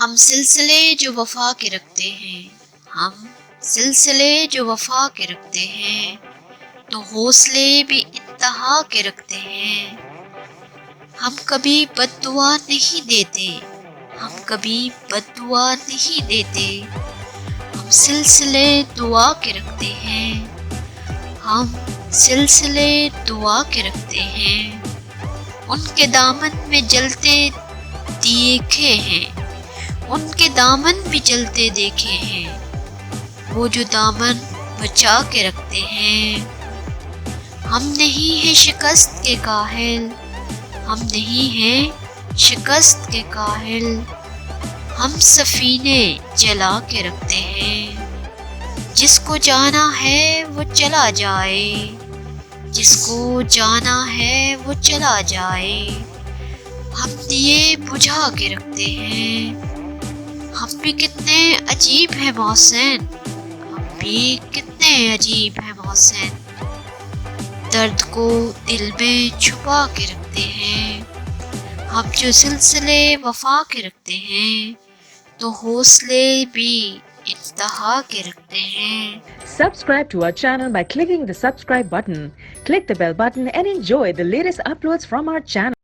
ہم سلسلے جو وفا کے رکھتے ہیں، ہم سلسلے جو وفا کے رکھتے ہیں، تو حوصلے بھی انتہا کے رکھتے ہیں۔ ہم کبھی بد دعا نہیں دیتے، ہم کبھی بد دعا نہیں دیتے، ہم سلسلے دعا کے رکھتے ہیں، ہم سلسلے دعا کے رکھتے ہیں۔ ان کے دامن میں جلتے دیکھے ہیں، ان کے دامن بھی جلتے دیکھے ہیں، وہ جو دامن بچا کے رکھتے ہیں۔ ہم نہیں ہیں شکست کے کاہل، ہم نہیں ہیں شکست کے کاہل، ہم سفینے جلا کے رکھتے ہیں۔ جس کو جانا ہے وہ چلا جائے، جس کو جانا ہے وہ چلا جائے، ہم دیے بجھا کے رکھتے ہیں۔ ہم بھی کتنے عجیب ہیں محسن، ہم بھی کتنے عجیب ہیں محسن، درد کو دل میں چھپا کے رکھتے ہیں۔ ہم جو سلسلے وفا کے رکھتے ہیں، تو حوصلے بھی انتہا کے رکھتے ہیں۔ Subscribe to our channel by clicking the subscribe button. Click the bell button and enjoy the latest uploads from our channel.